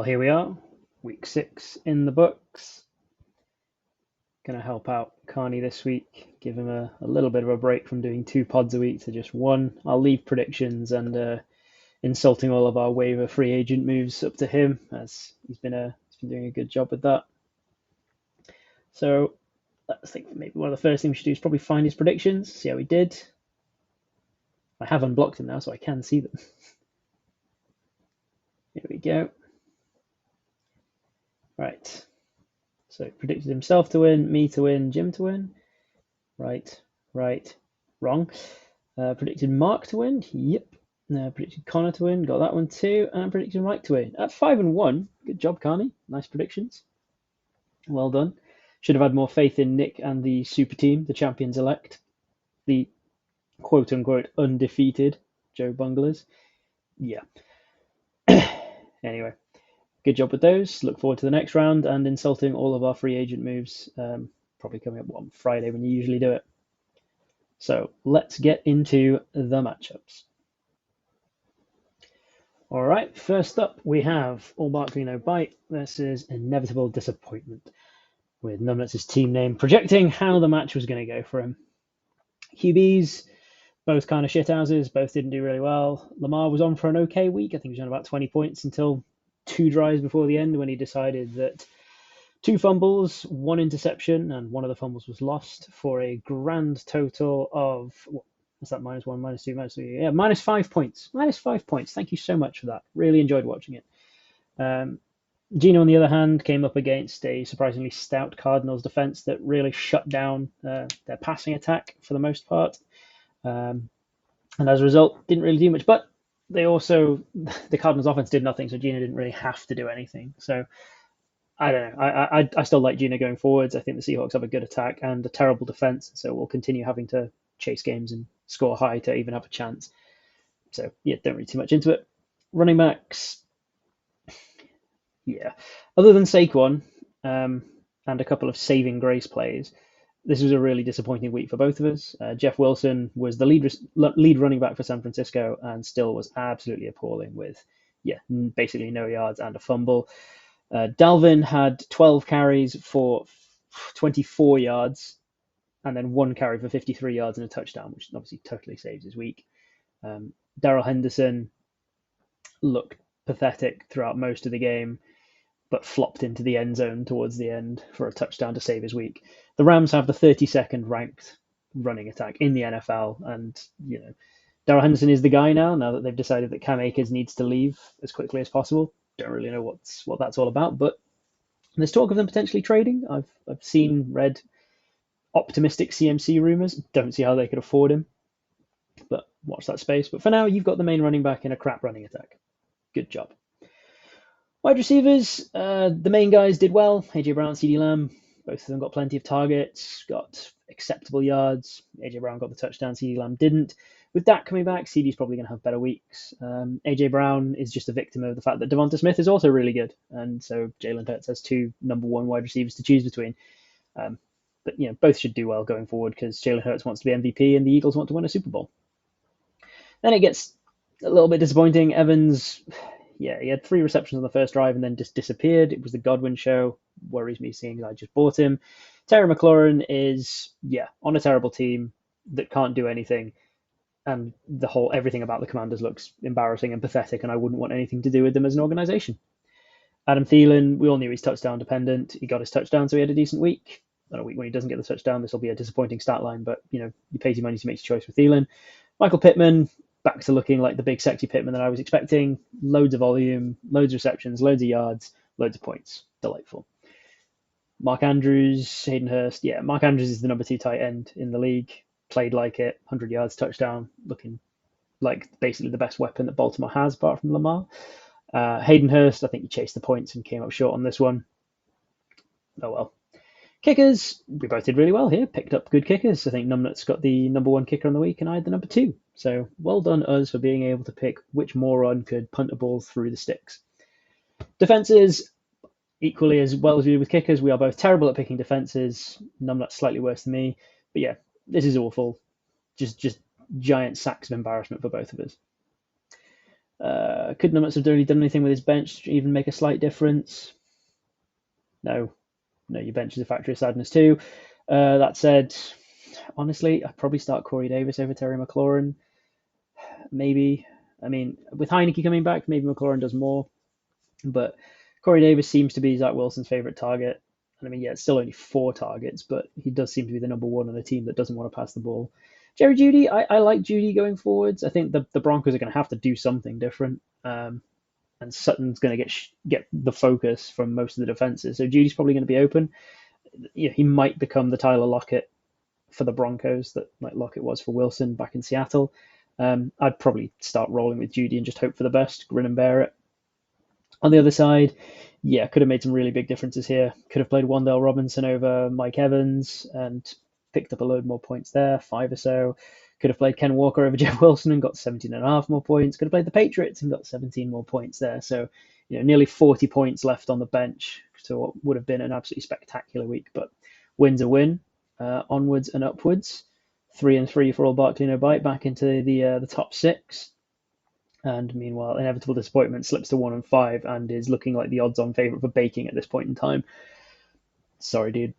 here we are, week 6 in the books. Going to help out Carney this week, give him a little bit of a break from doing 2 pods a week to just 1. I'll leave predictions and insulting all of our waiver free agent moves up to him, as he's been doing a good job with that. So I think maybe one of the first things we should do is probably find his predictions, see how he did. I have unblocked him now, so I can see them. Here we go. Right. So he predicted himself to win, me to win, Jim to win. Right, wrong. Predicted Mark to win. Yep. Predicted Connor to win. Got that one too. And predicted Mike to win. At 5-1. Good job, Carney. Nice predictions. Well done. Should have had more faith in Nick and the super team, the champions elect, the quote unquote undefeated Joe Bunglers. Yeah. Anyway, good job with those. Look forward to the next round and insulting all of our free agent moves. Probably coming up on Friday when you usually do it. So let's get into the matchups. All right, first up we have All Barkley No Bite versus Inevitable Disappointment, with Numbnuts' team name projecting how the match was going to go for him. QBs, both kind of shithouses, both didn't do really well. Lamar was on for an okay week. I think he was on about 20 points until 2 drives before the end when he decided that 2 fumbles, 1 interception, and one of the fumbles was lost for a grand total of, what's that, -1, -2, -3? Yeah, -5 points. -5 points. Thank you so much for that. Really enjoyed watching it. Gino, on the other hand, came up against a surprisingly stout Cardinals defense that really shut down their passing attack for the most part. And as a result, didn't really do much. But they also, the Cardinals offense did nothing, so Gino didn't really have to do anything. So I don't know. I still like Gino going forwards. I think the Seahawks have a good attack and a terrible defense, so we'll continue having to chase games and score high to even have a chance. So yeah, don't read too much into it. Running backs, yeah. Other than Saquon and a couple of saving grace plays, this was a really disappointing week for both of us. Jeff Wilson was the lead running back for San Francisco and still was absolutely appalling with, basically no yards and a fumble. Dalvin had 12 carries for 24 yards and then 1 carry for 53 yards and a touchdown, which obviously totally saves his week. Darrell Henderson looked pathetic throughout most of the game, but flopped into the end zone towards the end for a touchdown to save his week. The Rams have the 32nd ranked running attack in the NFL, and Darrell Henderson is the guy now that they've decided that Cam Akers needs to leave as quickly as possible. Don't really know what that's all about, but there's talk of them potentially trading. I've read optimistic CMC rumors. Don't see how they could afford him, but watch that space. But for now, you've got the main running back in a crap running attack. Good job. Wide receivers, the main guys did well. AJ Brown, CeeDee Lamb, both of them got plenty of targets, got acceptable yards. AJ Brown got the touchdown, CeeDee Lamb didn't. With Dak coming back, CeeDee's probably going to have better weeks. AJ Brown is just a victim of the fact that Devonta Smith is also really good, and so Jalen Hurts has 2 number 1 wide receivers to choose between. But both should do well going forward because Jalen Hurts wants to be MVP and the Eagles want to win a Super Bowl. Then it gets a little bit disappointing. Evans, he had 3 receptions on the first drive and then just disappeared. It was the Godwin show. Worries me seeing I just bought him. Terry McLaurin is, on a terrible team that can't do anything. And everything about the Commanders looks embarrassing and pathetic, and I wouldn't want anything to do with them as an organization. Adam Thielen, we all knew he's touchdown dependent. He got his touchdown, so he had a decent week. On a week when he doesn't get the touchdown, this will be a disappointing stat line, but you pay your money to make your choice with Thielen. Michael Pittman, back to looking like the big sexy Pittman that I was expecting. Loads of volume, loads of receptions, loads of yards, loads of points. Delightful. Mark Andrews, Hayden Hurst. Yeah, Mark Andrews is the number 2 tight end in the league. Played like it, 100 yards, touchdown, looking like basically the best weapon that Baltimore has, apart from Lamar. Hayden Hurst, I think he chased the points and came up short on this one. Oh well. Kickers, we both did really well here. Picked up good kickers. I think Numbnuts got the number 1 kicker on the week, and I had the number 2. So well done us for being able to pick which moron could punt a ball through the sticks. Defenses, equally as well as we did with kickers, we are both terrible at picking defenses. Numbnuts slightly worse than me, but yeah. This is awful. Just giant sacks of embarrassment for both of us. Could Nummets have really done anything with his bench to even make a slight difference? No, no, your bench is a factory of sadness too. That said, honestly, I'd probably start Corey Davis over Terry McLaurin. Maybe. I mean, with Heineke coming back, maybe McLaurin does more. But Corey Davis seems to be Zach Wilson's favourite target. And I mean, yeah, it's still only 4 targets, but he does seem to be the number one on a team that doesn't want to pass the ball. Jerry Jeudy, I like Jeudy going forwards. I think the Broncos are going to have to do something different. And Sutton's going to get the focus from most of the defenses. So Judy's probably going to be open. Yeah, he might become the Tyler Lockett for the Broncos that like Lockett was for Wilson back in Seattle. I'd probably start rolling with Judy and just hope for the best, grin and bear it. On the other side, yeah, could have made some really big differences here. Could have played Wandale Robinson over Mike Evans and picked up a load more points there, 5 or so. Could have played Ken Walker over Jeff Wilson and got 17 and a half more points. Could have played the Patriots and got 17 more points there. So, nearly 40 points left on the bench. So what would have been an absolutely spectacular week. But win's a win. Onwards and upwards. 3-3 for all Barkley no bite back into the top 6. And meanwhile, inevitable disappointment slips to 1-5 and is looking like the odds-on favourite for baking at this point in time. Sorry, dude.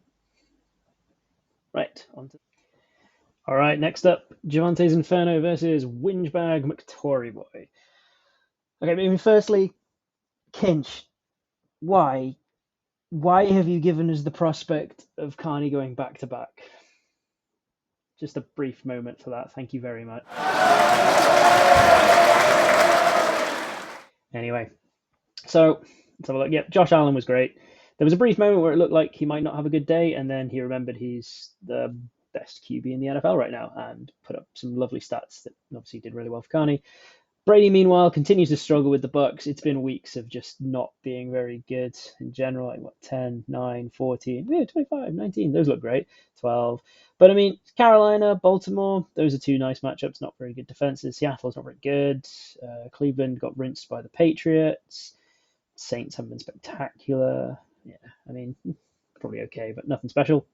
Right. All right. Next up, Javante's Inferno versus Whingebag McTory Boy. Okay. I mean, firstly, Kinch. Why? Why have you given us the prospect of Carney going back to back? Just a brief moment for that. Thank you very much. Anyway, so let's have a look. Yep, Josh Allen was great. There was a brief moment where it looked like he might not have a good day, and then he remembered he's the best QB in the NFL right now and put up some lovely stats that obviously did really well for Carney. Brady, meanwhile, continues to struggle with the Bucks. It's been weeks of just not being very good in general. Like, 10, 9, 14, 25, 19. Those look great. 12. But I mean, Carolina, Baltimore, those are 2 nice matchups. Not very good defenses. Seattle's not very good. Cleveland got rinsed by the Patriots. Saints haven't been spectacular. Yeah, I mean, probably okay, but nothing special.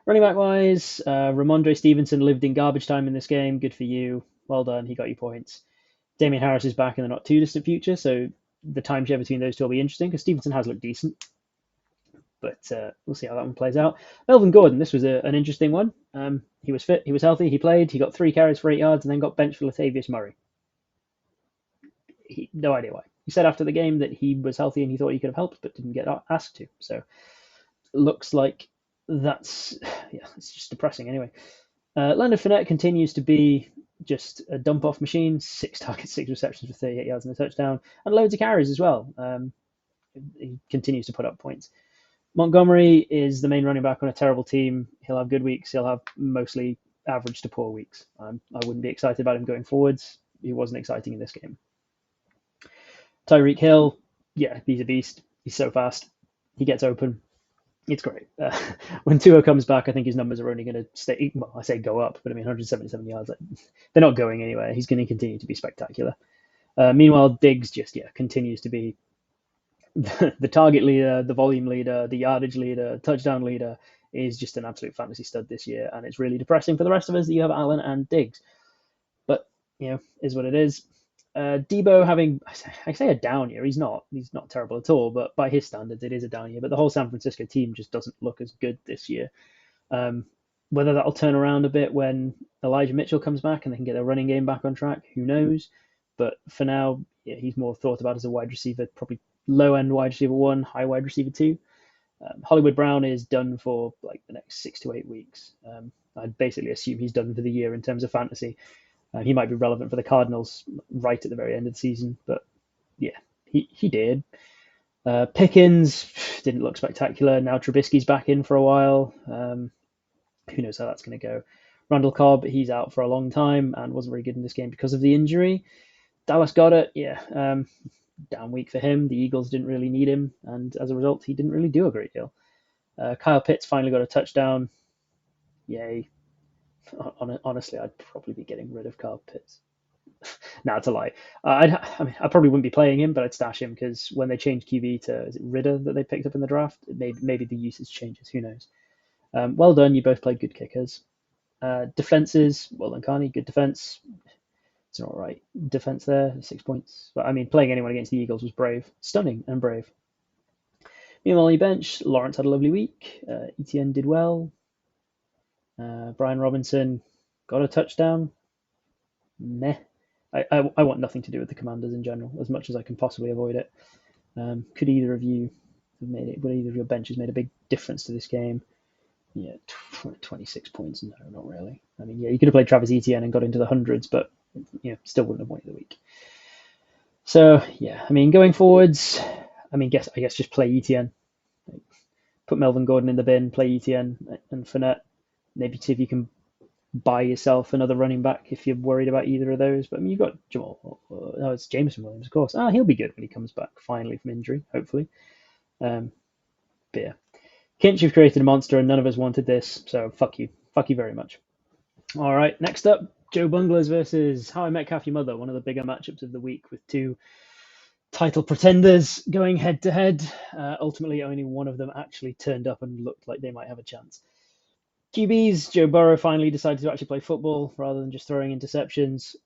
Running back wise, Ramondre Stevenson lived in garbage time in this game. Good for you. Well done. He got you points. Damian Harris is back in the not too distant future, so the timeshare between those two will be interesting because Stevenson has looked decent. But we'll see how that one plays out. Melvin Gordon, this was an interesting one. He was fit, he was healthy, he played, he got 3 carries for 8 yards and then got benched for Latavius Murray. No idea why. He said after the game that he was healthy and he thought he could have helped, but didn't get asked to. So looks like it's just depressing anyway. Leonard Fournette continues to be just a dump off machine. 6 targets, 6 receptions for 38 yards and a touchdown, and loads of carries as well. He continues to put up points. Montgomery is the main running back on a terrible team. He'll have good weeks. He'll have mostly average to poor weeks. I wouldn't be excited about him going forwards. He wasn't exciting in this game. Tyreek Hill, yeah, he's a beast. He's so fast. He gets open. It's great. When Tua comes back, I think his numbers are only going to stay. Well, I say go up, but I mean 177 yards. They're not going anywhere. He's going to continue to be spectacular. Meanwhile, Diggs just continues to be the target leader, the volume leader, the yardage leader, touchdown leader. Is just an absolute fantasy stud this year, and it's really depressing for the rest of us that you have Allen and Diggs. But is what it is. Debo having, I say a down year. He's not terrible at all, but by his standards, it is a down year. But the whole San Francisco team just doesn't look as good this year. Whether that'll turn around a bit when Elijah Mitchell comes back and they can get their running game back on track, who knows? But for now, he's more thought about as a wide receiver, probably low end wide receiver 1, high wide receiver 2. Hollywood Brown is done for like the next 6 to 8 weeks. I'd basically assume he's done for the year in terms of fantasy. He might be relevant for the Cardinals right at the very end of the season, but yeah, he did. Pickens didn't look spectacular. Now Trubisky's back in for a while. Who knows how that's going to go. Randall Cobb, he's out for a long time and wasn't very good in this game because of the injury. Dallas Goedert, down week for him. The Eagles didn't really need him, and as a result, he didn't really do a great deal. Kyle Pitts finally got a touchdown. Yay. Honestly, I'd probably be getting rid of Kyle Pitts. Nah, it's a lie. I probably wouldn't be playing him, but I'd stash him because when they changed QB to, is it Ridder that they picked up in the draft? Maybe the usage changes. Who knows? Well done. You both played good kickers. Defenses, well done, Carney. Good defense. It's an all right defense there, 6 points. But I mean, playing anyone against the Eagles was brave, stunning and brave. Meanwhile, on your bench, Lawrence had a lovely week. Etienne did well. Brian Robinson got a touchdown. Meh. I want nothing to do with the Commanders in general, as much as I can possibly avoid it. Could either of you have made it? Would either of your benches made a big difference to this game? Yeah, 26 points. No, not really. I mean, yeah, you could have played Travis Etienne and got into the hundreds, but still wouldn't have won the week. So yeah, I mean, going forwards, I guess just play Etienne. Put Melvin Gordon in the bin, play Etienne and Fournette. Maybe see if you can buy yourself another running back if you're worried about either of those. But I mean, you've got Jamal. No, it's Jameson Williams, of course. He'll be good when he comes back finally from injury, hopefully. But yeah, Kinch, you've created a monster, and none of us wanted this, so fuck you very much. All right, next up, Joe Bunglers versus How I Met Your Mother, one of the bigger matchups of the week with two title pretenders going head to head. Ultimately, only one of them actually turned up and looked like they might have a chance. QBs, Joe Burrow finally decided to actually play football rather than just throwing interceptions.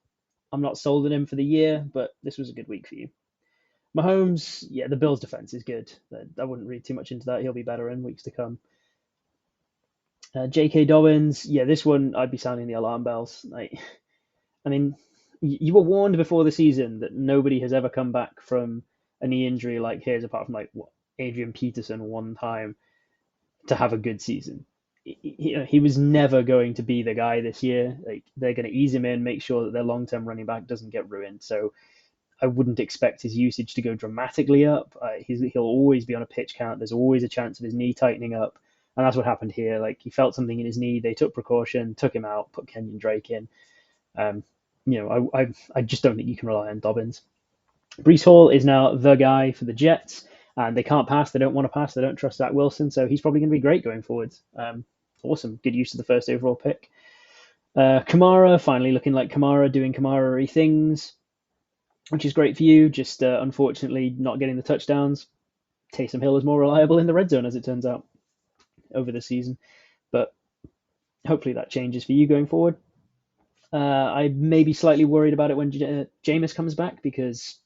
I'm not sold on him for the year, but this was a good week for you. Mahomes, yeah, the Bills' defense is good. I wouldn't read too much into that. He'll be better in weeks to come. J.K. Dobbins, yeah, this one I'd be sounding the alarm bells. I mean, you were warned before the season that nobody has ever come back from a knee injury like his, apart from Adrian Peterson one time, to have a good season. He was never going to be the guy this year. They're going to ease him in, make sure that their long-term running back doesn't get ruined. So I wouldn't expect his usage to go dramatically up. He'll always be on a pitch count. There's always a chance of his knee tightening up. And that's what happened here. He felt something in his knee. They took precaution, took him out, put Kenyon Drake in. I just don't think you can rely on Dobbins. Breece Hall is now the guy for the Jets, and they can't pass. They don't want to pass. They don't trust Zach Wilson, so he's probably going to be great going forwards. Awesome. Good use of the first overall pick. Kamara, finally looking like Kamara, doing Kamara-y things, which is great for you. Just unfortunately not getting the touchdowns. Taysom Hill is more reliable in the red zone, as it turns out, over the season. But hopefully that changes for you going forward. I may be slightly worried about it when Jameis comes back because,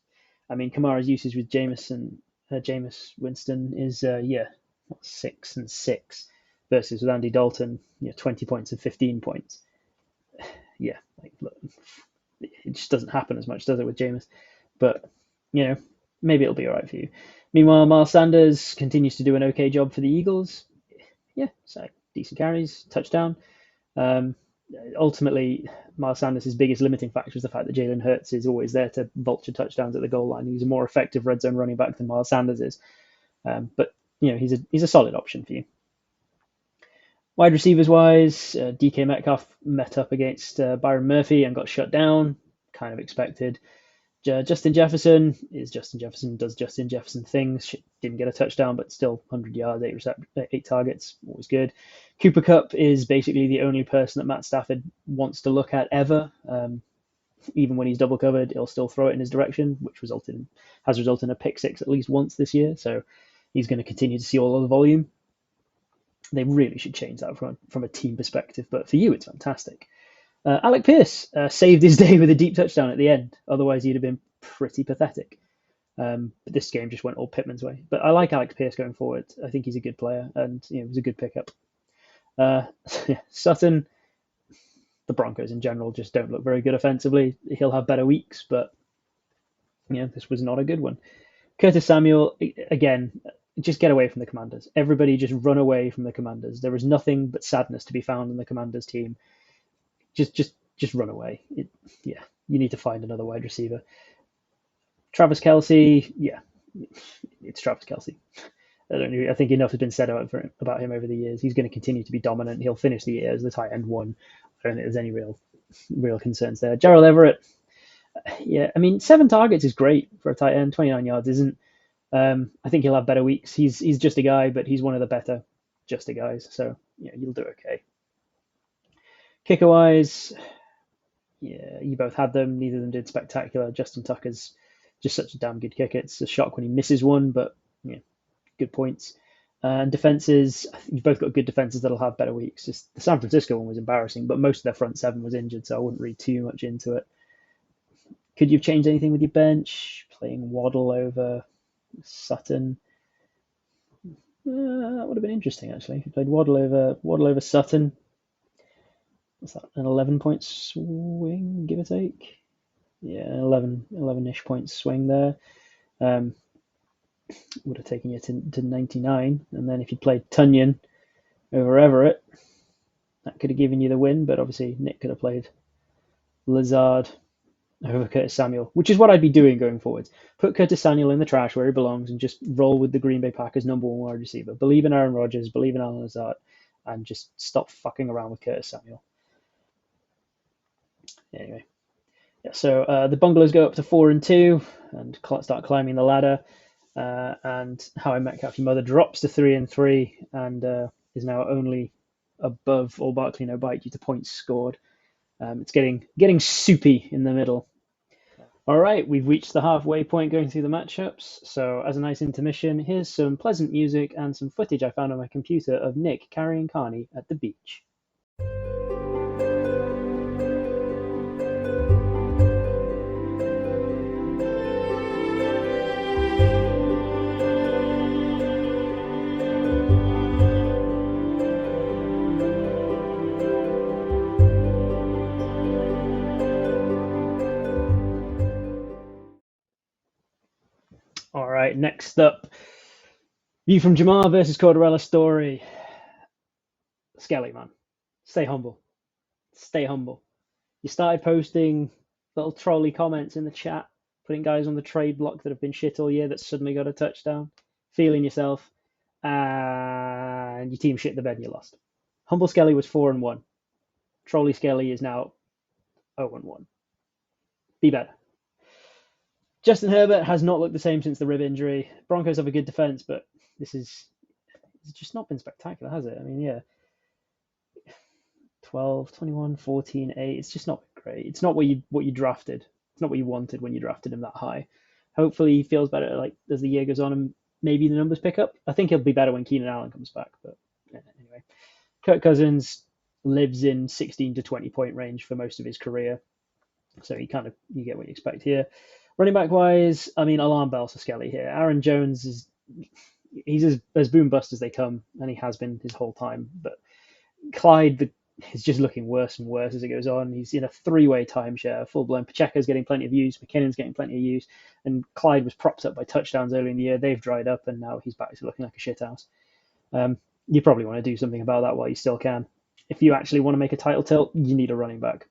I mean, Kamara's usage with Jameis Winston is 6 and 6 versus with Andy Dalton, 20 points and 15 points. Yeah, look, it just doesn't happen as much, does it, with Jameis? But maybe it'll be all right for you. Meanwhile, Miles Sanders continues to do an okay job for the Eagles. Yeah, so decent carries, touchdown. Ultimately, Miles Sanders' biggest limiting factor is the fact that Jalen Hurts is always there to vulture touchdowns at the goal line. He's a more effective red zone running back than Miles Sanders is. But he's a solid option for you. Wide receivers wise, DK Metcalf met up against Byron Murphy and got shut down. Kind of expected. Justin Jefferson does Justin Jefferson things. Didn't get a touchdown, but still 100 yards, 8 targets, always good. Cooper Kupp is basically the only person that Matt Stafford wants to look at ever. Even when he's double covered, he'll still throw it in his direction, which has resulted in a pick six at least once this year. So he's going to continue to see all of the volume. They really should change that from a team perspective, but for you, it's fantastic. Alec Pierce saved his day with a deep touchdown at the end. Otherwise, he'd have been pretty pathetic. But this game just went all Pittman's way. But I like Alex Pierce going forward. I think he's a good player, and it was a good pickup. Sutton, the Broncos in general just don't look very good offensively. He'll have better weeks, but this was not a good one. Curtis Samuel, again, just get away from the Commanders. Everybody just run away from the Commanders. There is nothing but sadness to be found in the Commanders team. Just run away. You need to find another wide receiver. Travis Kelce, it's Travis Kelce. I think enough has been said about him over the years. He's going to continue to be dominant. He'll finish the year as the tight end one. I don't think there's any real concerns there. Gerald Everett, 7 targets is great for a tight end. 29 yards isn't. I think he'll have better weeks. He's just a guy, but he's one of the better just a guys. So you'll do okay. Kicker wise, you both had them. Neither of them did spectacular. Justin Tucker's just such a damn good kicker. It's a shock when he misses one, but good points. And defenses, you've both got good defenses that'll have better weeks. Just the San Francisco one was embarrassing, but most of their front seven was injured, so I wouldn't read too much into it. Could you have changed anything with your bench? Playing Waddle over Sutton. That would have been interesting actually. If you played Waddle over Sutton, what's that? An 11-point swing, give or take. Yeah, 11-ish point swing there. Um, would have taken you to 99. And then if you played Tunyon over Everett, that could have given you the win. But obviously Nick could have played Lazard over Curtis Samuel, which is what I'd be doing going forwards. Put Curtis Samuel in the trash where he belongs and just roll with the Green Bay Packers number one wide receiver. Believe in Aaron Rodgers, believe in Alan Lazard, and just stop fucking around with Curtis Samuel. Anyway, yeah, so the Bungalows go up to 4-2 and start climbing the ladder. And How I Met Your Mother drops to 3-3 and is now only above All Barkley No Bite due to points scored. It's getting soupy in the middle. All right, we've reached the halfway point going through the matchups. So as a nice intermission, here's some pleasant music and some footage I found on my computer of Nick carrying Carney at the beach. All right, next up, View from Jamar versus Corderella Story. Skelly, man. Stay humble. Stay humble. You started posting little trolley comments in the chat, putting guys on the trade block that have been shit all year that suddenly got a touchdown, feeling yourself, and your team shit the bed and you lost. Humble Skelly was 4-1. Trolley Skelly is now 0-1. Be better. Justin Herbert has not looked the same since the rib injury. Broncos have a good defense, but it's just not been spectacular, has it? I mean, yeah, 12, 21, 14, 8. It's just not great. It's not what you drafted. It's not what you wanted when you drafted him that high. Hopefully he feels better like as the year goes on and maybe the numbers pick up. I think he'll be better when Keenan Allen comes back. But anyway, Kirk Cousins lives in 16 to 20 point range for most of his career. So you get what you expect here. Running back wise, I mean, alarm bells for Skelly here. Aaron Jones he's as boom bust as they come, and he has been his whole time. But Clyde is just looking worse and worse as it goes on. He's in a three-way timeshare, full-blown. Pacheco's getting plenty of use, McKinnon's getting plenty of use, and Clyde was propped up by touchdowns early in the year. They've dried up, and now he's back to looking like a shithouse. You probably want to do something about that while you still can. If you actually want to make a title tilt, you need a running back.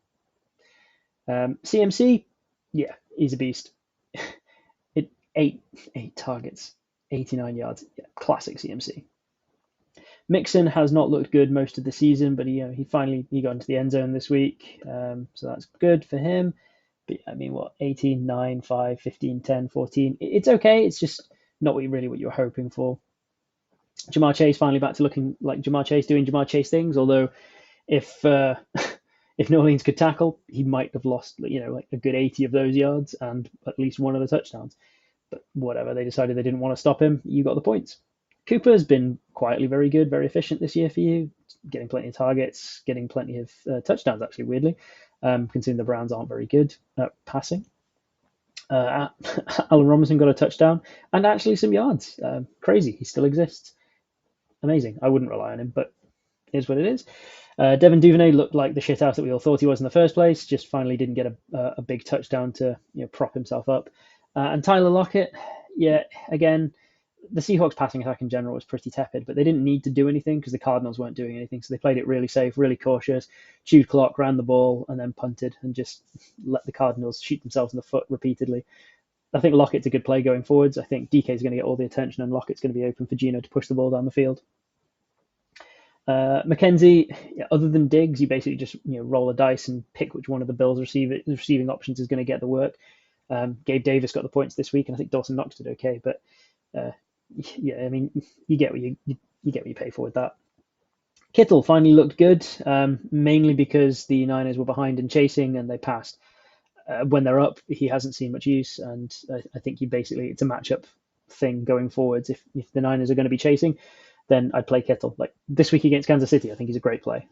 CMC, yeah, he's a beast. Eight targets, 89 yards, yeah, classic CMC. Mixon has not looked good most of the season, but he finally got into the end zone this week, so that's good for him. But I mean, 18, 9, 5, 15, 10, 14. It's okay. It's just not what you were hoping for. Jamar Chase finally back to looking like Jamar Chase doing Jamar Chase things. Although if New Orleans could tackle, he might have lost like a good 80 of those yards and at least one of the touchdowns. But whatever, they decided they didn't want to stop him. You got the points. Cooper's been quietly very good, very efficient this year for you, getting plenty of targets, getting plenty of touchdowns, actually, weirdly, considering the Browns aren't very good at passing. Allen Robinson got a touchdown and actually some yards. Crazy. He still exists. Amazing. I wouldn't rely on him, but it is what it is. Devin Duvernay looked like the shithouse that we all thought he was in the first place, just finally didn't get a big touchdown to prop himself up. And Tyler Lockett, yeah, again, the Seahawks passing attack in general was pretty tepid, but they didn't need to do anything because the Cardinals weren't doing anything. So they played it really safe, really cautious, chewed clock, ran the ball, and then punted and just let the Cardinals shoot themselves in the foot repeatedly. I think Lockett's a good play going forwards. I think DK is going to get all the attention and Lockett's going to be open for Geno to push the ball down the field. McKenzie, other than Diggs, you basically just roll a dice and pick which one of the Bills' receiving options is going to get the work. Gabe Davis got the points this week, and I think Dawson Knox did okay. But yeah, I mean, you get what you pay for with that. Kittle finally looked good, mainly because the Niners were behind in chasing and they passed. When they're up, he hasn't seen much use, and I think it's a matchup thing going forwards. If the Niners are going to be chasing, then I'd play Kittle. Like this week against Kansas City, I think he's a great play.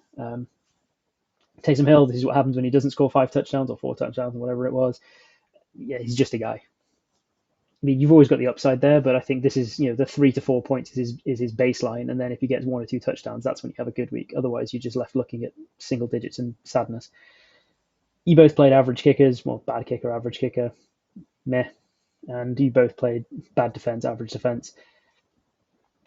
Taysom Hill, this is what happens when he doesn't score 5 touchdowns or 4 touchdowns or whatever it was. yeah, he's just a guy. I mean, you've always got the upside there, but I think this is, the 3 to 4 points is his baseline, and then if he gets 1 or 2 touchdowns, that's when you have a good week. Otherwise, you're just left looking at single digits and sadness. You both played average kickers, well, bad kicker, average kicker, meh, and you both played bad defense, average defense.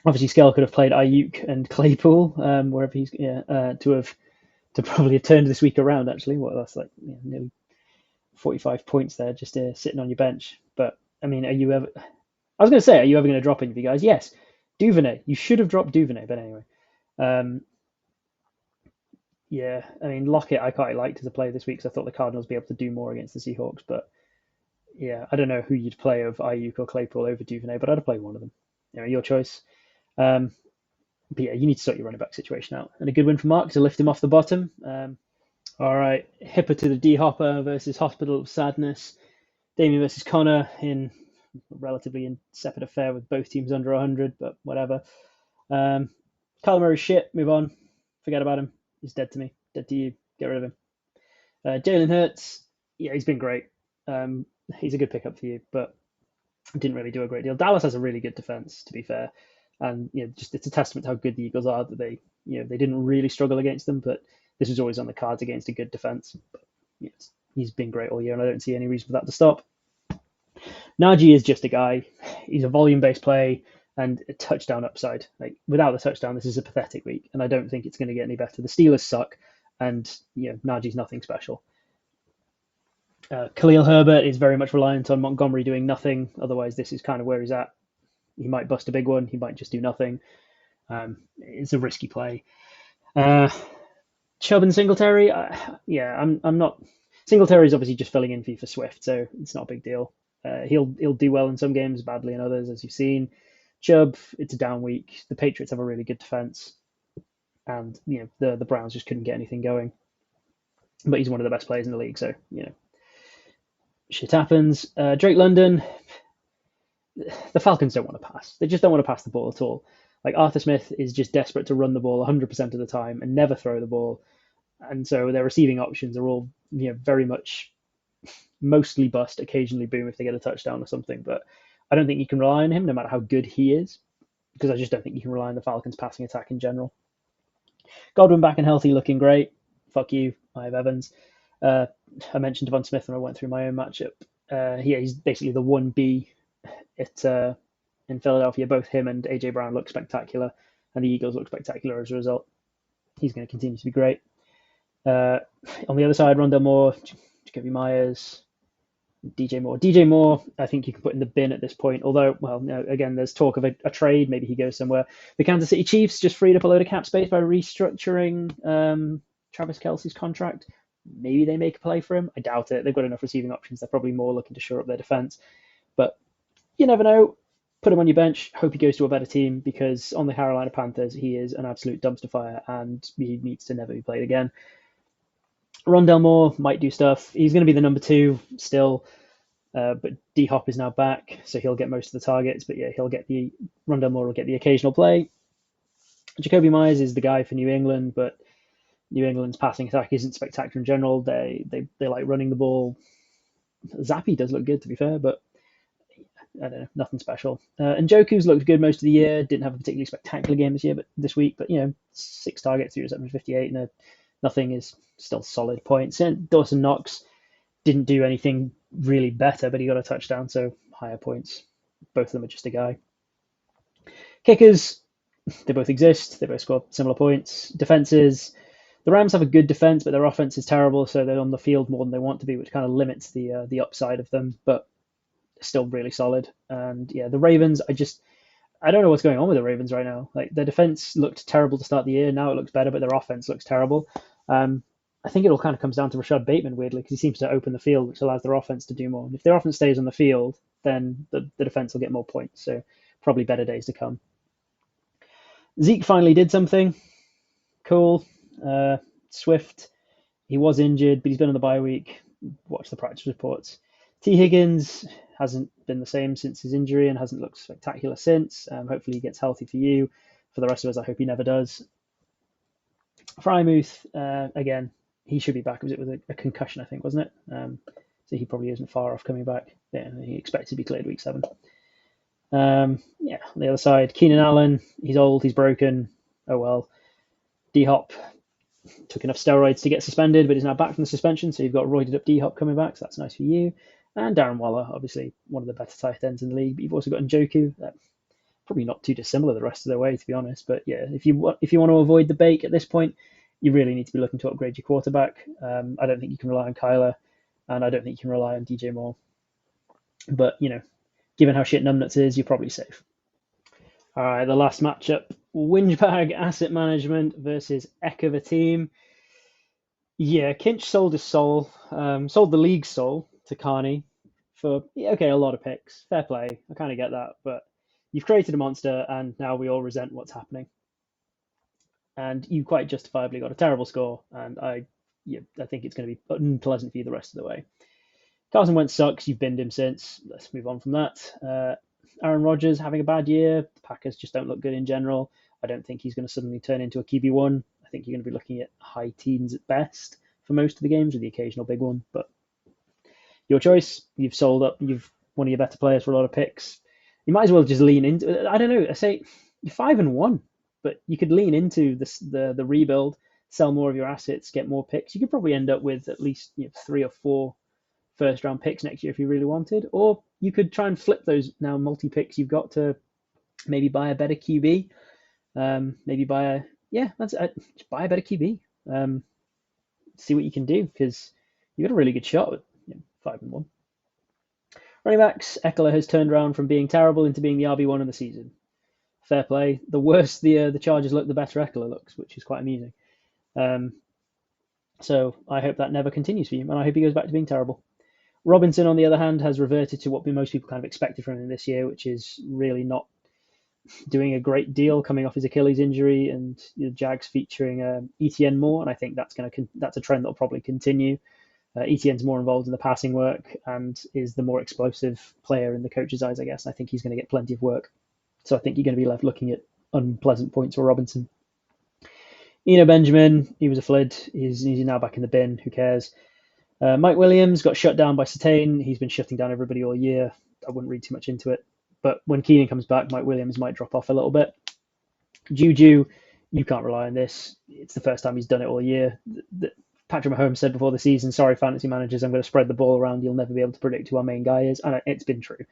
Obviously, Skell could have played Ayuk and Claypool, wherever he's, to probably have turned this week around. Actually, well, that's like nearly 45 points there, just sitting on your bench. But I mean, are you ever? I was going to say, are you ever going to drop any of you guys? Yes, Duvernay. You should have dropped Duvernay, but anyway. Um, yeah, I mean, Lockett I quite liked as a player this week because I thought the Cardinals would be able to do more against the Seahawks. But yeah, I don't know who you'd play of Ayuk or Claypool over Duvernay, but I'd have played one of them. Your choice. Um, but yeah, you need to sort your running back situation out. And a good win for Mark to lift him off the bottom. All right, Hipper to the D Hopper versus Hospital of Sadness. Damien versus Connor in a relatively insipid affair with both teams under 100, but whatever. Kyler Murray shit, move on. Forget about him. He's dead to me. Dead to you. Get rid of him. Jalen Hurts, yeah, he's been great. He's a good pickup for you, but didn't really do a great deal. Dallas has a really good defense, to be fair, and just it's a testament to how good the Eagles are that they didn't really struggle against them, but this was always on the cards against a good defense. But yes, he's been great all year, and I don't see any reason for that to stop. Najee is just a guy. He's a volume-based play and a touchdown upside. Like without the touchdown, this is a pathetic week, and I don't think it's going to get any better. The Steelers suck, and Najee's nothing special. Khalil Herbert is very much reliant on Montgomery doing nothing. Otherwise, this is kind of where he's at. He might bust a big one. He might just do nothing. It's a risky play. Chubb and Singletary, I'm not. Singletary is obviously just filling in for you for Swift, so it's not a big deal. He'll do well in some games, badly in others, as you've seen. Chubb, it's a down week. The Patriots have a really good defense, and the Browns just couldn't get anything going. But he's one of the best players in the league, so shit happens. Drake London, the Falcons don't want to pass. They just don't want to pass the ball at all. Like Arthur Smith is just desperate to run the ball 100% of the time and never throw the ball, and so their receiving options are all very much mostly bust, occasionally boom if they get a touchdown or something. But I don't think you can rely on him no matter how good he is, because I just don't think you can rely on the Falcons passing attack in general. Godwin back and healthy, looking great. Fuck you, I have Evans. I mentioned Devon Smith when I went through my own matchup. He's basically the 1B in Philadelphia. Both him and AJ Brown look spectacular, and the Eagles look spectacular as a result. He's going to continue to be great. On the other side, Rondell Moore, Jacoby Myers, DJ Moore. DJ Moore, I think you can put in the bin at this point. Although, well, no, again, there's talk of a trade. Maybe he goes somewhere. The Kansas City Chiefs just freed up a load of cap space by restructuring Travis Kelce's contract. Maybe they make a play for him. I doubt it. They've got enough receiving options. They're probably more looking to shore up their defense. But you never know. Put him on your bench. Hope he goes to a better team, because on the Carolina Panthers, he is an absolute dumpster fire and he needs to never be played again. Rondell Moore might do stuff. He's going to be the number 2 still, but D Hop is now back, so he'll get most of the targets. But yeah, Rondell Moore will get the occasional play. Jacoby Myers is the guy for New England, but New England's passing attack isn't spectacular in general. They like running the ball. Zappy does look good, to be fair, but I don't know, nothing special. And Njoku's looked good most of the year. Didn't have a particularly spectacular game this week, but 6 targets, 758, and nothing is still solid points. And Dawson Knox didn't do anything really better, but he got a touchdown, so higher points. Both of them are just a guy. Kickers, they both exist. They both score similar points. Defenses, the Rams have a good defense, but their offense is terrible, so they're on the field more than they want to be, which kind of limits the upside of them, but still really solid. And yeah, the Ravens, I don't know what's going on with the Ravens right now. Like, their defense looked terrible to start the year. Now it looks better, but their offense looks terrible. I think it all kind of comes down to Rashad Bateman, weirdly, because he seems to open the field, which allows their offense to do more. And if their offense stays on the field, then the defense will get more points. So probably better days to come. Zeke finally did something. Cool. Swift, he was injured, but he's been on the bye week. Watch the practice reports. T. Higgins hasn't been the same since his injury and hasn't looked spectacular since. Hopefully he gets healthy for you. For the rest of us, I hope he never does. Frymouth, again, he should be back. It was a concussion, I think, wasn't it? so he probably isn't far off coming back. Yeah, he expects to be cleared week 7. Yeah, on the other side, Keenan Allen, he's old, he's broken. Oh well. D Hop took enough steroids to get suspended, but is now back from the suspension, so you've got roided up D Hop coming back, so that's nice for you. And Darren Waller, obviously one of the better tight ends in the league, but you've also got Njoku. Probably not too dissimilar the rest of the way, to be honest. But yeah, if you want to avoid the bake at this point, you really need to be looking to upgrade your quarterback. I don't think you can rely on Kyler, and I don't think you can rely on DJ Moore. But given how shit Numbnuts is, you're probably safe. All right, the last matchup: Whingebag Asset Management versus Eck of a Team. Yeah, Kinch sold his soul, sold the league's soul to Carney for a lot of picks. Fair play, I kind of get that, but you've created a monster, and now we all resent what's happening. And you quite justifiably got a terrible score, and I think it's going to be unpleasant for you the rest of the way. Carson Wentz sucks. You've binned him since. Let's move on from that. Aaron Rodgers having a bad year. The Packers just don't look good in general. I don't think he's going to suddenly turn into a QB1. I think you're going to be looking at high teens at best for most of the games, with the occasional big one. But your choice. You've sold up. You've one of your better players for a lot of picks. You might as well just lean into. I don't know. I say you're 5-1, but you could lean into the rebuild, sell more of your assets, get more picks. You could probably end up with at least 3 or 4 first round picks next year if you really wanted, or you could try and flip those now multi picks you've got to maybe buy a better QB. Maybe buy just buy a better QB. See what you can do, because you've got a really good shot with 5-1. Running backs, Eckler has turned around from being terrible into being the RB1 of the season. Fair play. The worse the Chargers look, the better Eckler looks, which is quite amusing. So I hope that never continues for you, and I hope he goes back to being terrible. Robinson, on the other hand, has reverted to what most people kind of expected from him this year, which is really not doing a great deal, coming off his Achilles injury, and Jags featuring ETN more, and I think that's a trend that will probably continue. ETN's more involved in the passing work and is the more explosive player in the coach's eyes, I guess. I think he's going to get plenty of work. So I think you're going to be left looking at unpleasant points for Robinson. Benjamin, he was a flid. He's now back in the bin. Who cares? Mike Williams got shut down by Satane. He's been shutting down everybody all year. I wouldn't read too much into it. But when Keenan comes back, Mike Williams might drop off a little bit. Juju, you can't rely on this. It's the first time he's done it all year. Patrick Mahomes said before the season, sorry, fantasy managers, I'm going to spread the ball around. You'll never be able to predict who our main guy is. And it's been true.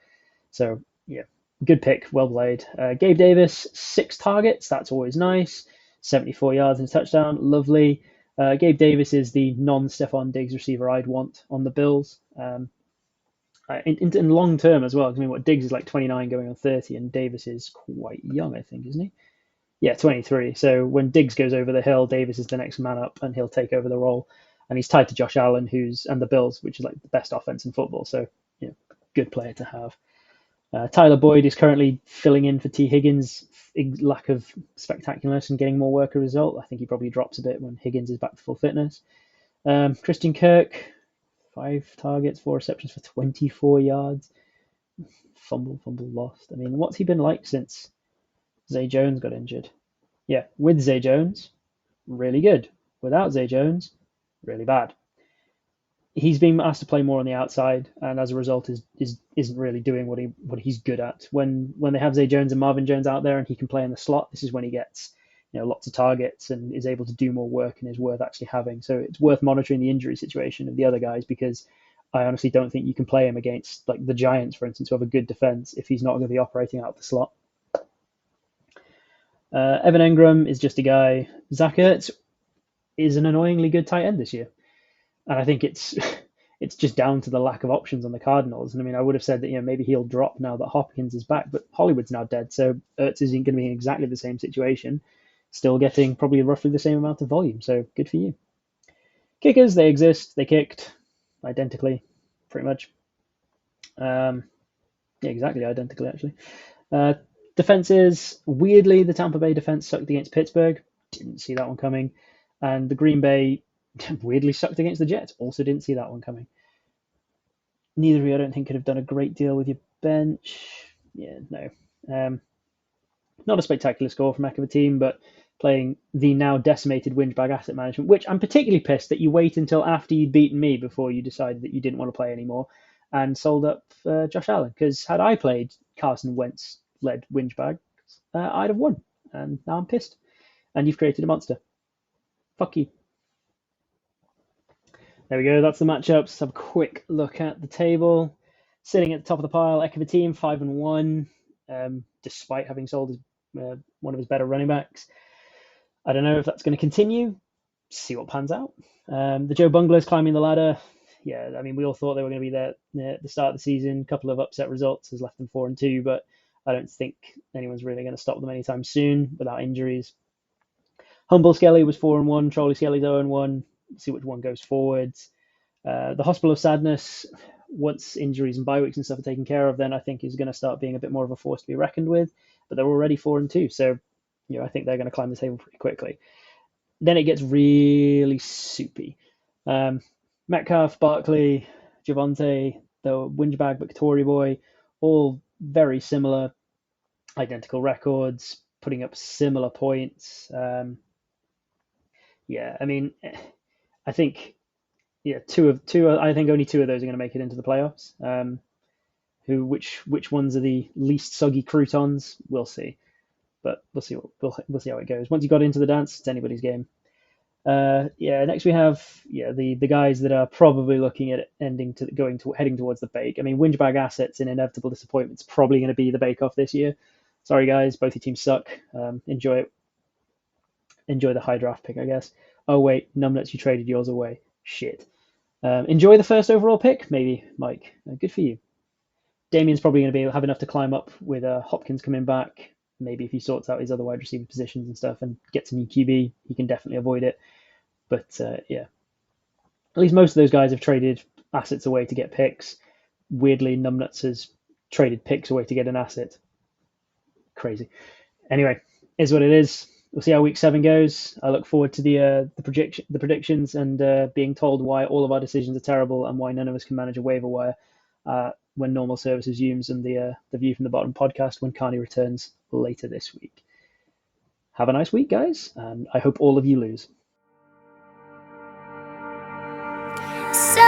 So, yeah, good pick. Well played. Gabe Davis, 6 targets. That's always nice. 74 yards and a touchdown. Lovely. Gabe Davis is the non-Stephon Diggs receiver I'd want on the Bills. In long term as well. I mean, Diggs is like 29 going on 30, and Davis is quite young, I think, isn't he? Yeah, 23. So when Diggs goes over the hill, Davis is the next man up, and he'll take over the role. And he's tied to Josh Allen, and the Bills, which is like the best offense in football. So, good player to have. Tyler Boyd is currently filling in for T. Higgins' lack of spectacularness and getting more work as a result. I think he probably drops a bit when Higgins is back to full fitness. Christian Kirk, 5 targets, 4 receptions for 24 yards. Fumble, lost. I mean, what's he been like since Zay Jones got injured? Yeah, with Zay Jones, really good. Without Zay Jones, really bad. He's being asked to play more on the outside, and as a result, isn't really doing what he's good at. When they have Zay Jones and Marvin Jones out there, and he can play in the slot, this is when he gets lots of targets and is able to do more work and is worth actually having. So it's worth monitoring the injury situation of the other guys, because I honestly don't think you can play him against like the Giants, for instance, who have a good defense, if he's not going to be operating out of the slot. Evan Engram is just a guy. Zach Ertz is an annoyingly good tight end this year. And I think it's just down to the lack of options on the Cardinals. And I mean, I would have said that maybe he'll drop now that Hopkins is back, but Hollywood's now dead, so Ertz isn't going to be in exactly the same situation, still getting probably roughly the same amount of volume. So good for you. Kickers, they exist. They kicked identically, pretty much. Yeah, exactly identically actually. Defenses, weirdly, the Tampa Bay defense sucked against Pittsburgh. Didn't see that one coming, and the Green Bay weirdly sucked against the Jets. Also didn't see that one coming. Neither of you, I don't think, could have done a great deal with your bench. Yeah, no. Not a spectacular score from heck of a team, but playing the now decimated Winchbag Asset Management, which I'm particularly pissed that you wait until after you'd beaten me before you decided that you didn't want to play anymore and sold up Josh Allen. Because had I played Carson Wentz led Winchbag, I'd have won. And now I'm pissed. And you've created a monster. Fuck you. There we go. That's the matchups. Let's have a quick look at the table. Sitting at the top of the pile, heck of a team, 5-1, despite having sold one of his better running backs. I don't know if that's going to continue. See what pans out. The Joe Bunglers climbing the ladder. Yeah, I mean, we all thought they were going to be there at the start of the season. A couple of upset results has left them 4-2, but I don't think anyone's really going to stop them anytime soon without injuries. Humble Skelly was 4-1. Trolley Skelly's 0-1. See which one goes forwards. The Hospital of Sadness, once injuries and bye weeks and stuff are taken care of, then I think is going to start being a bit more of a force to be reckoned with. But they're already 4-2, so I think they're going to climb the table pretty quickly. Then it gets really soupy. Metcalf, Barkley, Javonte, the Winchbag, Victoria Boy, all very similar, identical records, putting up similar points. Yeah, I mean, I think two. I think only two of those are going to make it into the playoffs. Which ones are the least soggy croutons? We'll see, but we'll see how it goes. Once you got into the dance, it's anybody's game. Next we have the guys that are probably looking at heading towards the bake. I mean, Winchbag Assets in inevitable disappointment is probably going to be the bake off this year. Sorry guys, both your teams suck. Enjoy it. Enjoy the high draft pick, I guess. Oh wait, numbnuts, you traded yours away. Shit. Enjoy the first overall pick, maybe, Mike. Good for you. Damien's probably going to have enough to climb up with Hopkins coming back. Maybe if he sorts out his other wide receiver positions and stuff and gets a new QB, he can definitely avoid it. But at least most of those guys have traded assets away to get picks. Weirdly, Numbnuts has traded picks away to get an asset. Crazy. Anyway, is what it is. We'll see how week 7 goes. I look forward to the predictions and being told why all of our decisions are terrible and why none of us can manage a waiver wire when normal service resumes, and the View from the Bottom podcast when Carney returns later this week. Have a nice week, guys, and I hope all of you lose. So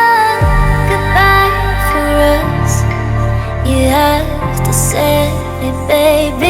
goodbye for us. You have to say it, baby.